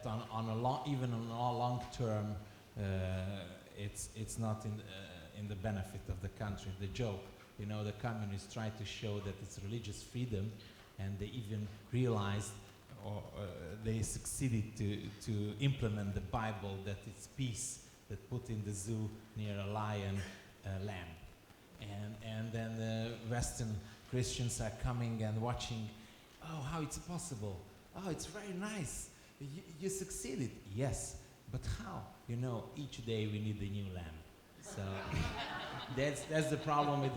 even on a long term, it's not in the benefit of the country. The joke, the communists try to show that it's religious freedom, and they even realized, or they succeeded to implement the Bible, that it's peace, that put in the zoo near a lion lamb. And then the Western Christians are coming and watching, oh, how it's possible. Oh, it's very nice. You succeeded. Yes, but how? Each day we need a new lamb. So that's the problem with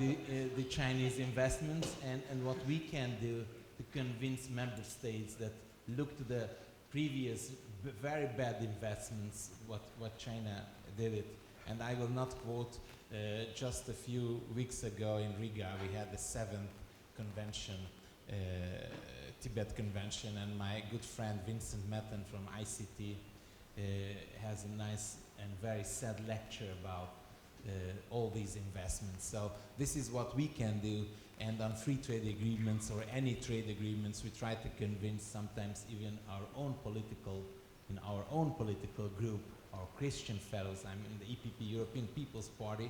the Chinese investments, and what we can do to convince member states that look to the previous very bad investments, what China did it. And I will not quote, just a few weeks ago in Riga, we had the 7th convention, Tibet convention, and my good friend Vincent Metten from ICT has a nice and very sad lecture about all these investments. So this is what we can do, and on free trade agreements or any trade agreements, we try to convince sometimes even in our own political group, our Christian fellows. I'm in the EPP, European People's Party,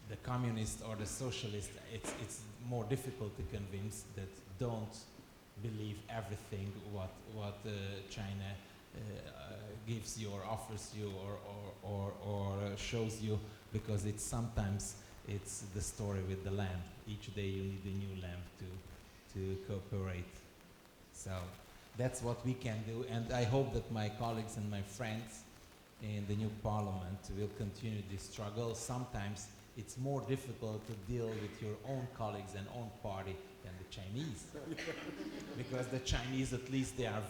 the communist or the socialist. It's more difficult to convince that don't believe everything what China gives you or offers you or shows you, because sometimes it's the story with the lamb. Each day you need a new lamb to cooperate. So that's what we can do, and I hope that my colleagues and my friends in the new parliament will continue this struggle. Sometimes it's more difficult to deal with your own colleagues and own party than the Chinese. Because the Chinese, at least, they are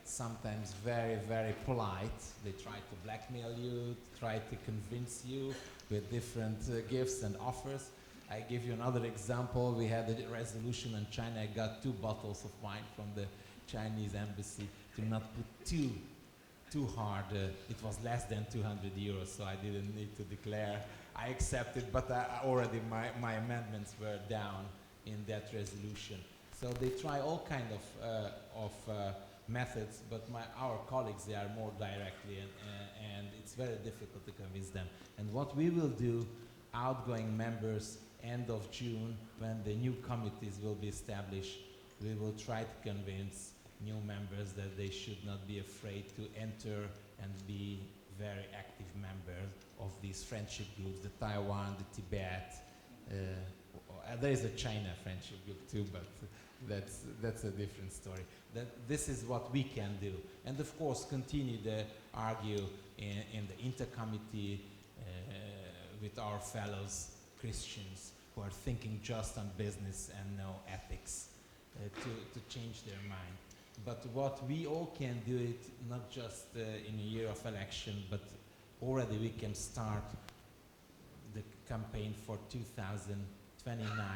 sometimes very, very polite. They try to blackmail you, try to convince you with different gifts and offers. I give you another example. We had a resolution in China. I got 2 bottles of wine from the Chinese embassy to not put too hard. It was less than 200 euros, so I didn't need to declare. I accepted, but already my amendments were down in that resolution. So they try all kind of methods, but our colleagues, they are more directly, and it's very difficult to convince them. And what we will do, outgoing members, end of June, when the new committees will be established, we will try to convince new members that they should not be afraid to enter and be very active members of these friendship groups, the Taiwan, the Tibet, there is a China friendship group too, but that's a different story. This is what we can do, and of course continue to argue in the intercommittee with our fellows Christians who are thinking just on business and no ethics to change their mind. But what we all can do it not just in a year of election, but already we can start the campaign for 2029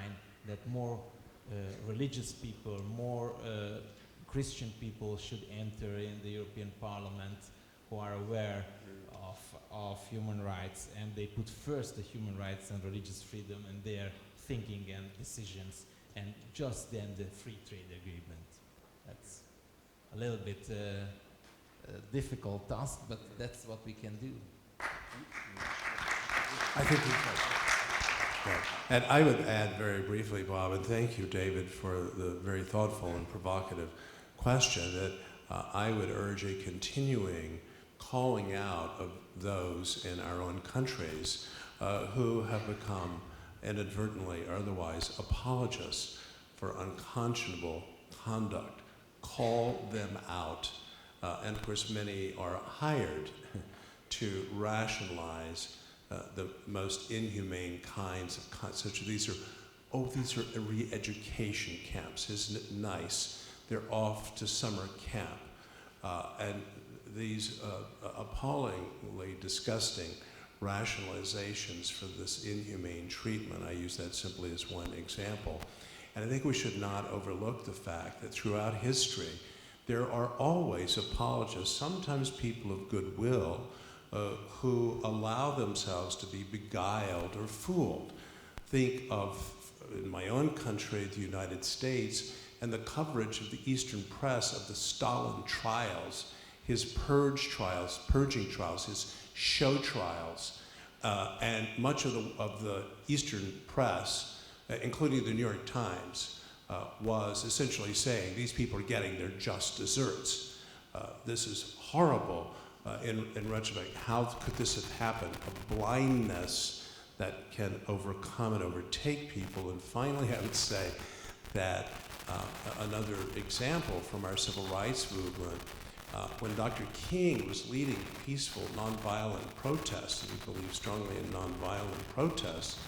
that more religious people, more Christian people should enter in the European Parliament who are aware of human rights, and they put first the human rights and religious freedom in their thinking and decisions, and just then the free trade agreement. That's a little bit difficult task, but that's what we can do. I think we can. Right. And I would add very briefly, Bob, and thank you, David, for the very thoughtful and provocative question, that I would urge a continuing calling out of those in our own countries who have become inadvertently or otherwise apologists for unconscionable conduct. Call them out. And of course, many are hired to rationalize the most inhumane kinds of such. These are re-education camps. Isn't it nice? They're off to summer camp. And these appallingly disgusting rationalizations for this inhumane treatment, I use that simply as one example. And I think we should not overlook the fact that throughout history, there are always apologists, sometimes people of goodwill, who allow themselves to be beguiled or fooled. Think of, in my own country, the United States, and the coverage of the Eastern press of the Stalin trials, his purging trials, his show trials, and much of the Eastern press, including the New York Times, was essentially saying these people are getting their just desserts. This is horrible in retrospect. How could this have happened? A blindness that can overcome and overtake people. And finally, I would say that another example from our civil rights movement, when Dr. King was leading peaceful, nonviolent protests, and we believe strongly in nonviolent protests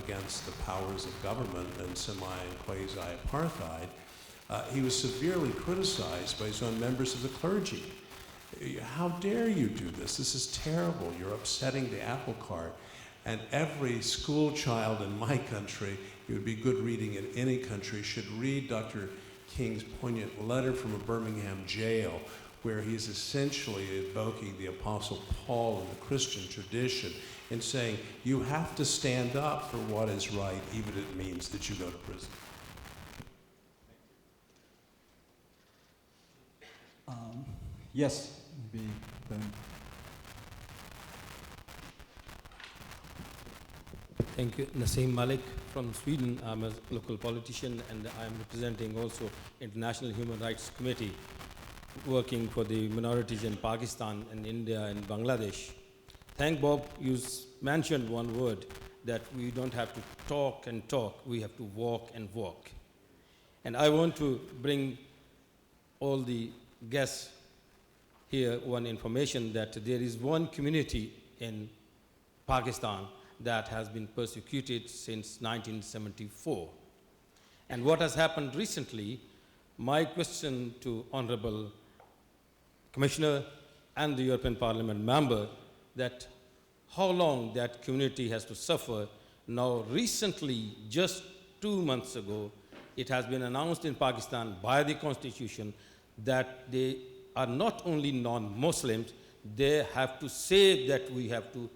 against the powers of government and semi and quasi-apartheid, he was severely criticized by his own members of the clergy. How dare you do this? This is terrible. You're upsetting the apple cart. And every school child in my country, it would be good reading in any country, should read Dr. King's poignant letter from a Birmingham jail, where he's essentially evoking the Apostle Paul in the Christian tradition and saying, you have to stand up for what is right, even if it means that you go to prison. Yes, maybe then. Thank you. Naseem Malik from Sweden. I'm a local politician, and I'm representing also International Human Rights Committee, working for the minorities in Pakistan and India and Bangladesh. Thank Bob, you mentioned one word, that we don't have to talk and talk, we have to walk and walk. And I want to bring all the guests here one information that there is one community in Pakistan that has been persecuted since 1974. And what has happened recently, my question to Honorable Commissioner and the European Parliament member, that how long that community has to suffer. Now recently, just 2 months ago, it has been announced in Pakistan by the constitution that they are not only non-Muslims, they have to say that we have to,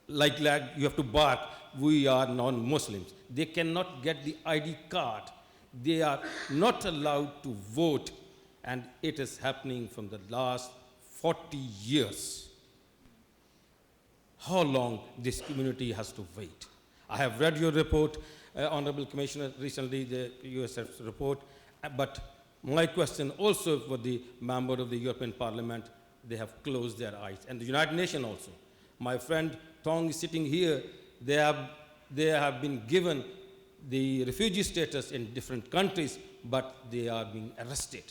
like you have to bark, we are non-Muslims. They cannot get the ID card. They are not allowed to vote, and it is happening from the last 40 years. How long this community has to wait? I have read your report, Honorable Commissioner, recently the USF's report, but my question also for the member of the European Parliament, they have closed their eyes, and the United Nations also. My friend Tong is sitting here, they have been given the refugee status in different countries, but they are being arrested.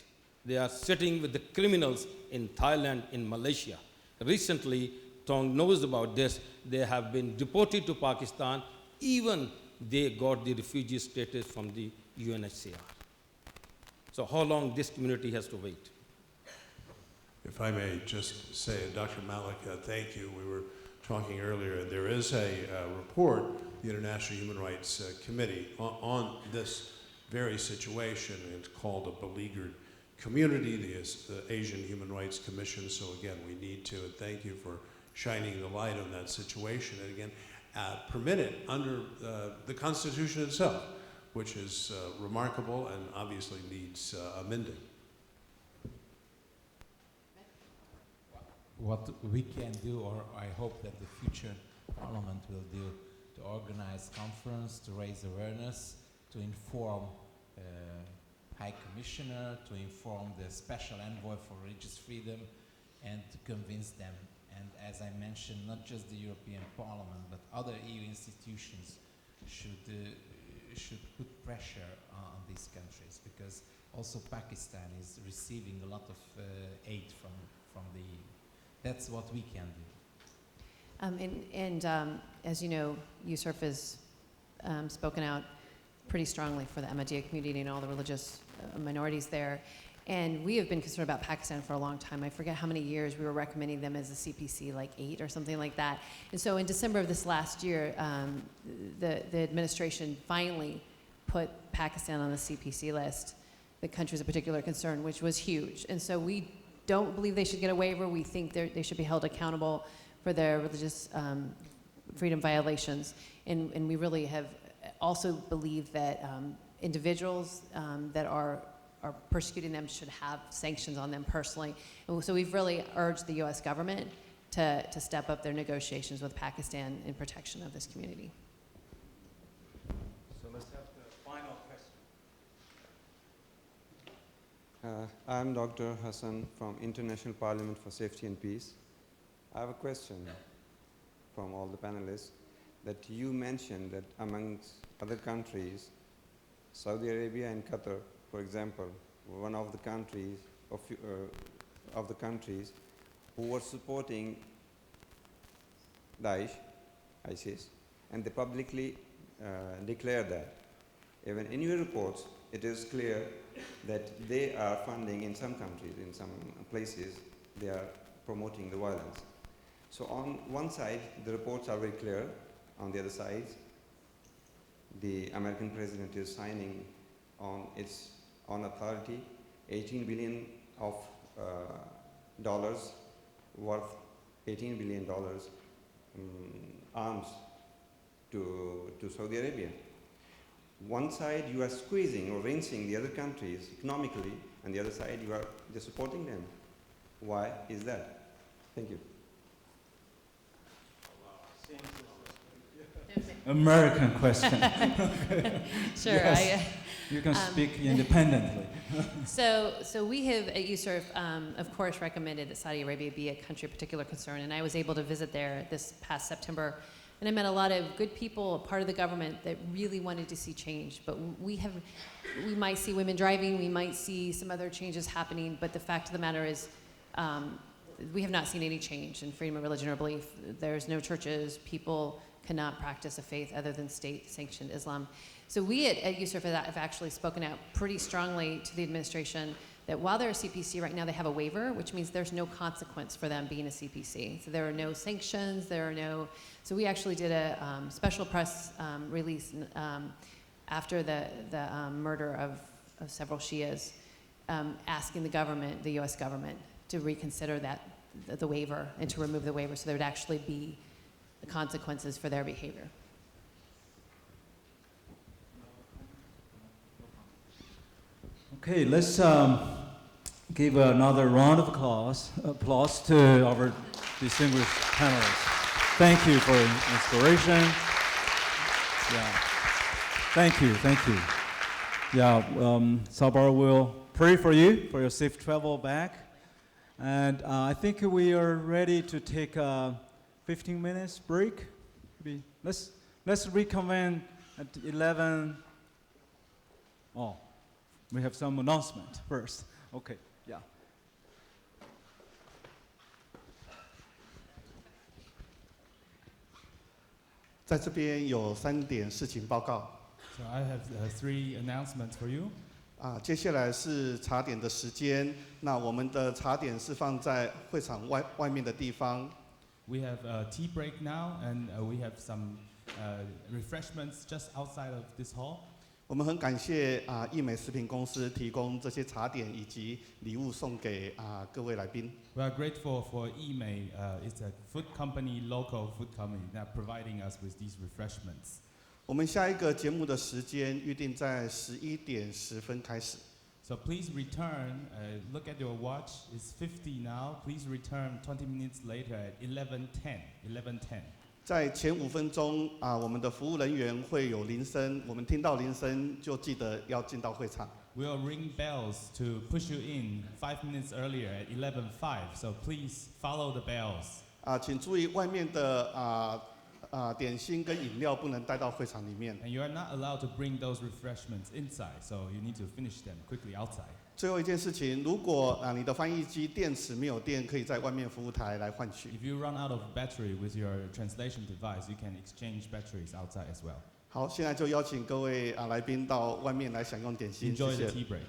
They are sitting with the criminals in Thailand, in Malaysia. Recently, Tong knows about this. They have been deported to Pakistan, even they got the refugee status from the UNHCR. So how long this community has to wait? If I may just say, Dr. Malik, thank you. We were talking earlier, there is a report, the International Human Rights Committee, on this very situation. It's called A Beleaguered Community, the Asian Human Rights Commission. So again, we need to, and thank you for shining the light on that situation. And again, permit it under the Constitution itself, which is remarkable and obviously needs amending. What we can do, or I hope that the future Parliament will do, to organize conference, to raise awareness, to inform High Commissioner, to inform the Special Envoy for Religious Freedom, and to convince them. And as I mentioned, not just the European Parliament, but other EU institutions should put pressure on these countries, because also Pakistan is receiving a lot of aid from the EU. That's what we can do. As you know, USERF has spoken out pretty strongly for the Ahmadiyya community and all the religious minorities there. And we have been concerned about Pakistan for a long time. I forget how many years we were recommending them as a CPC, like 8 or something like that. And so in December of this last year, the administration finally put Pakistan on the CPC list, the countries of particular concern, which was huge. And so we don't believe they should get a waiver. We think they should be held accountable for their religious freedom violations. And we really have also believed that individuals that are persecuting them should have sanctions on them personally. And so we've really urged the U.S. government to step up their negotiations with Pakistan in protection of this community. So let's have the final question. I'm Dr. Hassan from International Parliament for Safety and Peace. I have a question from all the panelists, that you mentioned that amongst other countries, Saudi Arabia and Qatar, for example, one of the countries who were supporting Daesh, ISIS, and they publicly declared that. Even in your reports, it is clear that they are funding in some countries, in some places, they are promoting the violence. So on one side, the reports are very clear. On the other side, the American president is signing on its own authority $18 billion worth $18 billion arms to Saudi Arabia. One side you are squeezing or rinsing the other countries economically, and the other side you are just supporting them. Why is that? Thank you. American question. Sure. Yes. You can speak independently. So we have at USERF, of course, recommended that Saudi Arabia be a country of particular concern, and I was able to visit there this past September, and I met a lot of good people, part of the government, that really wanted to see change. But we might see women driving, we might see some other changes happening, but the fact of the matter is, we have not seen any change in freedom of religion or belief. There's no churches, people cannot practice a faith other than state-sanctioned Islam. So we at USERF have actually spoken out pretty strongly to the administration that while they're a CPC right now, they have a waiver, which means there's no consequence for them being a CPC. So there are no sanctions, so we actually did a special press release after the murder of several Shias, asking the government, the US government, to reconsider the waiver and to remove the waiver so there would actually be the consequences for their behavior. Okay, let's give another round of applause to our distinguished panelists. Thank you for inspiration. Yeah. Thank you. Yeah, Sabar will pray for you for your safe travel back. And I think we are ready to take a 15 minutes break. Let's reconvene at 11. Oh, we have some announcement first. Okay, yeah. 在这边有3点事情报告。 So I have 3 announcements for you. 接下来是茶点的时间。那我们的茶点是放在会场外面的地方。 We have a tea break now, and we have some refreshments just outside of this hall. 我们很感谢益美食品公司提供这些茶点以及礼物送给各位来宾。 We are grateful for Yimei. It's a food company, local food company, that providing us with these refreshments. 我们下一个节目的时间预定在11点10分开始。 So please return. Look at your watch. It's 50 now. Please return 20 minutes later at 11:10. 11:10. 在前5分钟我们的服务人员会有铃声，我们听到铃声就记得要进到会场。 We'll ring bells to push you in 5 minutes earlier at 11:05. So please follow the bells. 请注意外面的点心跟饮料不能带到会场里面。 And you are not allowed to bring those refreshments inside. So you need to finish them quickly outside. 最后一件事情，如果你的翻译机电池没有电，可以在外面服务台来换取。 If you run out of battery with your translation device, you can exchange batteries outside as well. 好，现在就邀请各位来宾到外面来享用点心。 Enjoy 谢 the 谢 tea break.